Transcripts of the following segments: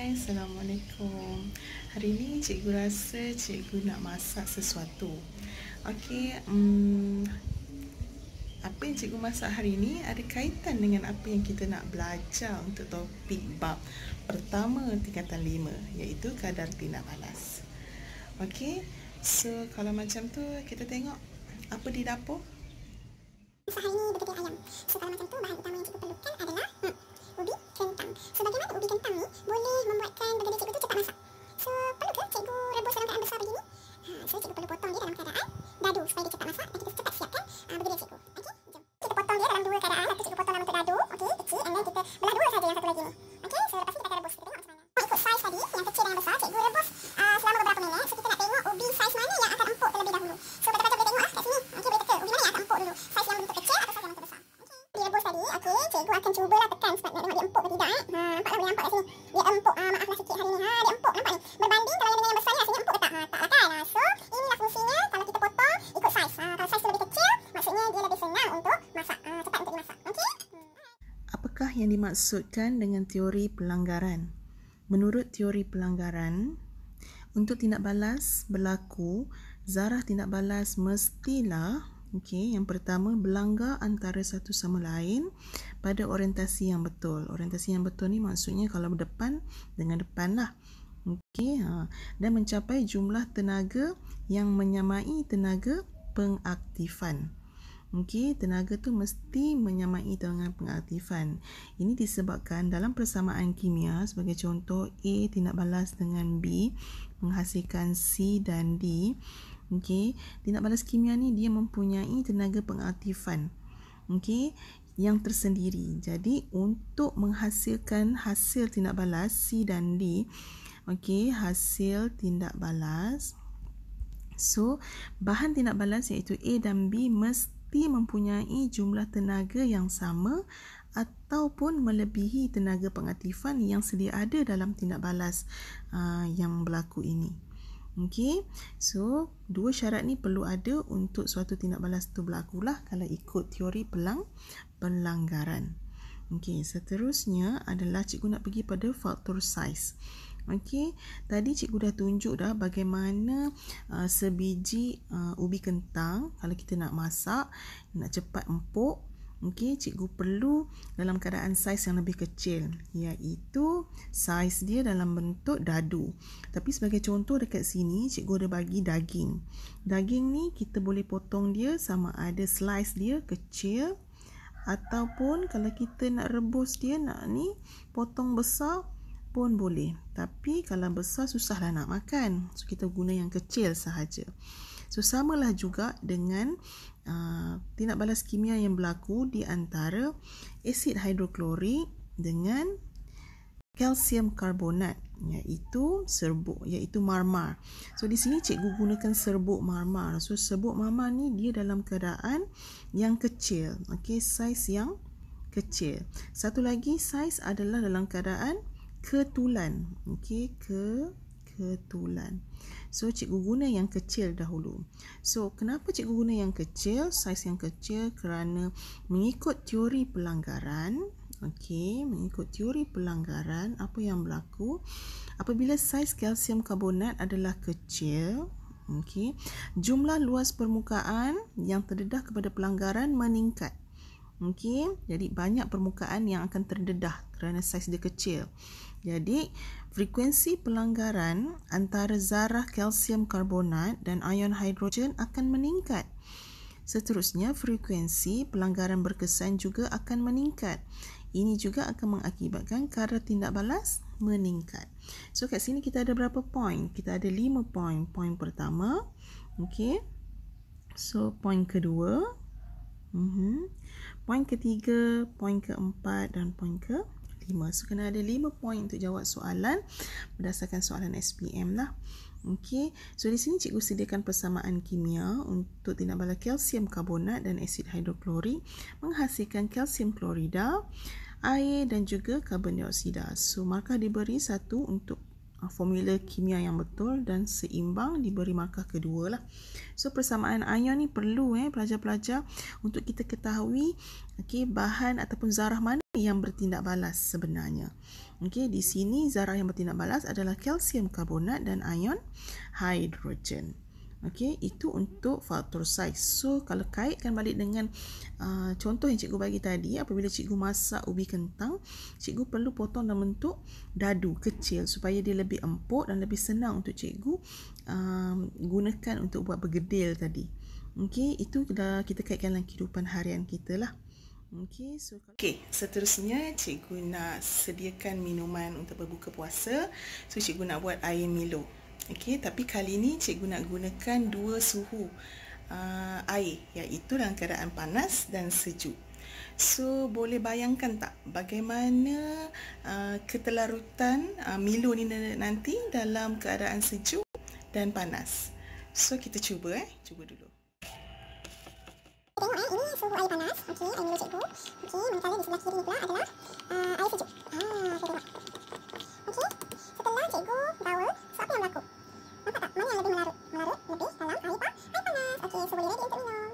Hai, Assalamualaikum. Hari ni cikgu rasa cikgu nak masak sesuatu. Okey, apa yang cikgu masak hari ni ada kaitan dengan apa yang kita nak belajar untuk topik bab pertama tingkatan 5, iaitu kadar tindak balas. Okey, so kalau macam tu kita tengok apa di dapur. Masak hari ni bergedil ayam. So kalau macam tu bahan utama yang cikgu perlukan adalah ubi kentang. So bagaimana ubi kentang ni boleh membuatkan bergedil cikgu tu cepat masak? So perlu ke cikgu rebus dalam keadaan besar begini? So cikgu perlu potong dia dalam keadaan dadu supaya dia cepat masak dan kita cepat siapkan bergedil cikgu. Okey, jom. Kita potong dia dalam dua keadaan. Satu cikgu potong dalam bentuk dadu, okey, kecil, and then kita belah dua saja yang satu lagi ni. Okey, so lepas ni kita akan rebus. Kita tengok macam mana. Ikut saiz tadi, yang kecil dan yang besar, cikgu rebus selama beberapa minit. So kita nak tengok ubi saiz mana yang akan empuk terlebih dahulu. So baca-baca boleh tengok kat sini. Okey, boleh teka ubi mana yang akan empuk dulu. Saiz yang bentuk kecil atau saiz yang bentuk besar. Direbus tadi, okey, cikgu akan cubalah tekan sebab nak tengok dia empuk ke tidak. Nampaklah boleh nampak kat sini. Dia empuk. Maaflah sikit hari ni. Dia empuk. Nampak ni. Berbanding kalau yang besar ni rasanya empuk ke tak? Taklah kan. So, inilah fungsinya kalau kita potong ikut saiz. Kalau saiz tu lebih kecil, maksudnya dia lebih senang untuk masak. Cepat untuk dimasak. Okey? Apakah yang dimaksudkan dengan teori pelanggaran? Menurut teori pelanggaran, untuk tindak balas berlaku, zarah tindak balas mestilah yang pertama berlanggar antara satu sama lain pada orientasi yang betul. Orientasi yang betul ni maksudnya kalau depan dengan depan lah. Dan mencapai jumlah tenaga yang menyamai tenaga pengaktifan. Tenaga tu mesti menyamai dengan pengaktifan. Ini disebabkan dalam persamaan kimia, sebagai contoh A tindak balas dengan B menghasilkan C dan D. Tindak balas kimia ni dia mempunyai tenaga pengaktifan yang tersendiri. Jadi untuk menghasilkan hasil tindak balas C dan D, hasil tindak balas, so bahan tindak balas iaitu A dan B mesti mempunyai jumlah tenaga yang sama ataupun melebihi tenaga pengaktifan yang sedia ada dalam tindak balas yang berlaku ini. So dua syarat ni perlu ada untuk suatu tindak balas tu berlakulah kalau ikut teori pelanggaran. Seterusnya adalah cikgu nak pergi pada faktor saiz. Tadi cikgu dah tunjuk dah bagaimana sebiji ubi kentang kalau kita nak masak, nak cepat empuk, cikgu perlu dalam keadaan saiz yang lebih kecil, iaitu saiz dia dalam bentuk dadu. Tapi sebagai contoh dekat sini cikgu ada bagi daging. Daging ni kita boleh potong dia sama ada slice dia kecil ataupun kalau kita nak rebus dia nak potong besar pun boleh. Tapi kalau besar susahlah nak makan. So kita guna yang kecil sahaja. So samalah juga dengan tindak balas kimia yang berlaku di antara asid hidroklorik dengan kalsium karbonat, iaitu serbuk, iaitu marmar. So di sini cikgu gunakan serbuk marmar. So serbuk marmar ni dia dalam keadaan yang kecil, saiz yang kecil. Satu lagi saiz adalah dalam keadaan ketulan, ketulan. So cikgu guna yang kecil dahulu. So kenapa cikgu guna yang kecil, saiz yang kecil? Kerana mengikut teori pelanggaran, mengikut teori pelanggaran, apa yang berlaku apabila saiz kalsium karbonat adalah kecil, jumlah luas permukaan yang terdedah kepada pelanggaran meningkat. Jadi banyak permukaan yang akan terdedah kerana saiz dia kecil. Jadi frekuensi pelanggaran antara zarah kalsium karbonat dan ion hidrogen akan meningkat. Seterusnya frekuensi pelanggaran berkesan juga akan meningkat. Ini juga akan mengakibatkan kadar tindak balas meningkat. So kat sini kita ada berapa poin? Kita ada 5 poin. Poin pertama, so poin kedua, poin ketiga, poin keempat dan poin ke-5. So kena ada 5 poin untuk jawab soalan berdasarkan soalan SPM lah. So di sini cikgu sediakan persamaan kimia untuk tindak balas kalsium karbonat dan asid hidroklorik menghasilkan kalsium klorida, air dan juga karbon dioksida. So markah diberi 1 untuk formula kimia yang betul dan seimbang, diberi markah kedua lah. So persamaan ion ni perlu pelajar-pelajar untuk kita ketahui bahan ataupun zarah mana yang bertindak balas sebenarnya. Okey, di sini zarah yang bertindak balas adalah kalsium karbonat dan ion hidrogen. Okey, itu untuk faktor saiz. So, kalau kaitkan balik dengan contoh yang cikgu bagi tadi, apabila cikgu masak ubi kentang, cikgu perlu potong dalam bentuk dadu kecil supaya dia lebih empuk dan lebih senang untuk cikgu gunakan untuk buat bergedil tadi. Okey, itu dah kita kaitkan dalam kehidupan harian kita lah. Okey, seterusnya cikgu nak sediakan minuman untuk berbuka puasa. So, cikgu nak buat air Milo. Okey, tapi kali ni cikgu nak gunakan dua suhu air, iaitu dalam keadaan panas dan sejuk. So, boleh bayangkan tak bagaimana ketelarutan Milo ni nanti dalam keadaan sejuk dan panas. So, kita cuba cuba dulu. Tengok ini suhu air panas. Okey, air Milo cikgu. Okey, manakala di sebelah kiri ni pula adalah air sejuk. Saya tengok. Okey, setelah cikgu bawa, so apa yang berlaku? Nampak tak? Mana yang lebih melarut? Melarut lebih dalam air panas. Okey, so boleh ready untuk minum.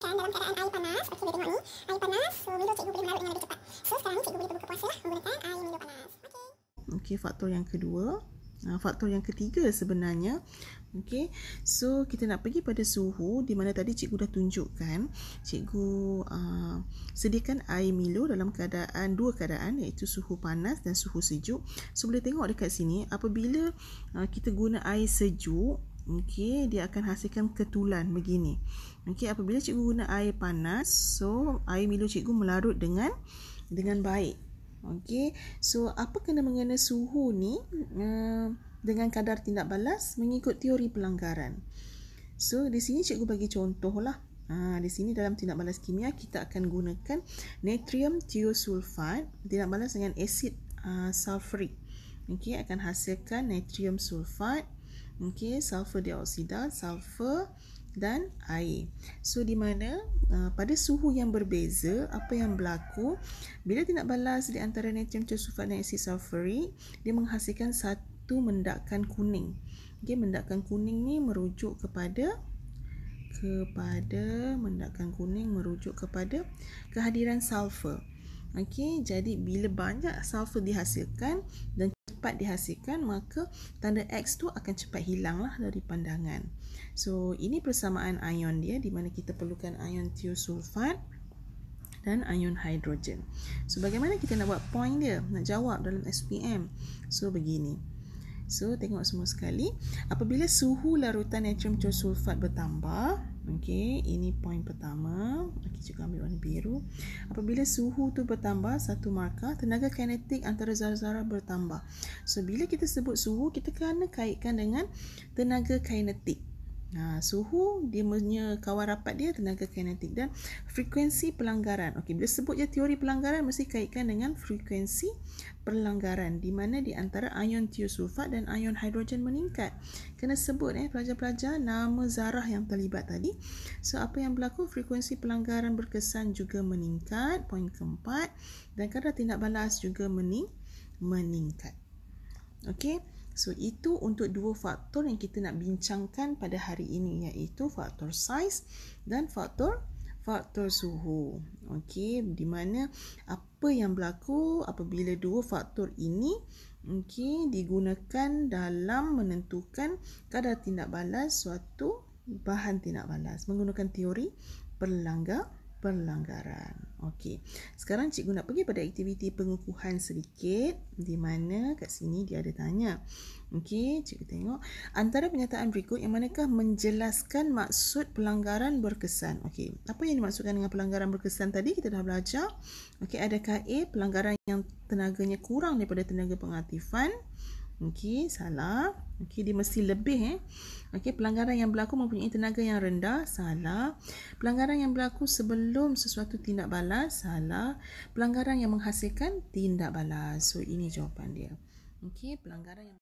Kan dalam keadaan air panas. Okey, boleh tengok ni. Air panas, so Milo cikgu boleh melarut dengan lebih cepat. So sekarang ni cikgu boleh berbuka puasa lah menggunakan air Milo panas. Okey. Okey, faktor yang kedua. Faktor yang ketiga sebenarnya. Okey, so kita nak pergi pada suhu di mana tadi cikgu dah tunjukkan. Cikgu sediakan air Milo dalam dua keadaan, iaitu suhu panas dan suhu sejuk. So boleh tengok dekat sini, apabila kita guna air sejuk, okey, dia akan hasilkan ketulan begini. Okey, apabila cikgu guna air panas, so air Milo cikgu melarut dengan baik. Okey, so apa kena mengena suhu ni dengan kadar tindak balas mengikut teori pelanggaran. So di sini cikgu bagi contoh lah. Di sini dalam tindak balas kimia kita akan gunakan natrium thiosulfat tindak balas dengan asid sulfurik. Okey, akan hasilkan natrium sulfat, okey, sulfur dioksida, sulfur dan air. So di mana pada suhu yang berbeza, apa yang berlaku bila tindak balas di antara natrium thiosulfat dan asid sulfurik, dia menghasilkan satu mendakan kuning. Okey, mendakan kuning ni merujuk kepada kehadiran sulfur. Okey, jadi bila banyak sulfur dihasilkan dan cepat dihasilkan, maka tanda X tu akan cepat hilang lah dari pandangan. So, ini persamaan ion dia, di mana kita perlukan ion thiosulfat dan ion hidrogen. So, bagaimana kita nak buat point dia? Nak jawab dalam SPM. So, begini. So, tengok semua sekali. Apabila suhu larutan natrium thiosulfat bertambah, okey, ini point pertama. Okey, cikgu ambil warna biru. Apabila suhu tu bertambah 1 markah, tenaga kinetik antara zarah-zarah bertambah. So, bila kita sebut suhu, kita kena kaitkan dengan tenaga kinetik. Suhu dia punya kawan rapat dia tenaga kinetik dan frekuensi pelanggaran. Okey, bila sebut je teori pelanggaran mesti kaitkan dengan frekuensi pelanggaran, di mana di antara ion thiosulfat dan ion hidrogen meningkat. Kena sebut pelajar-pelajar nama zarah yang terlibat tadi. So apa yang berlaku, frekuensi pelanggaran berkesan juga meningkat, poin keempat, dan kadar tindak balas juga meningkat. Okey. So, itu untuk dua faktor yang kita nak bincangkan pada hari ini, iaitu faktor saiz dan faktor suhu. Okey, di mana apa yang berlaku apabila dua faktor ini digunakan dalam menentukan kadar tindak balas suatu bahan tindak balas menggunakan teori pelanggaran. Okey. Sekarang cikgu nak pergi pada aktiviti pengukuhan sedikit, di mana kat sini dia ada tanya. Okey, cikgu tengok antara pernyataan berikut yang manakah menjelaskan maksud pelanggaran berkesan. Okey, apa yang dimaksudkan dengan pelanggaran berkesan tadi kita dah belajar. Okey, adakah A, pelanggaran yang tenaganya kurang daripada tenaga pengaktifan? Okey, salah. Okey, dia mesti lebih. Okey, pelanggaran yang berlaku mempunyai tenaga yang rendah, salah. Pelanggaran yang berlaku sebelum sesuatu tindak balas, salah. Pelanggaran yang menghasilkan tindak balas. So, ini jawapan dia. Okey, pelanggaran yang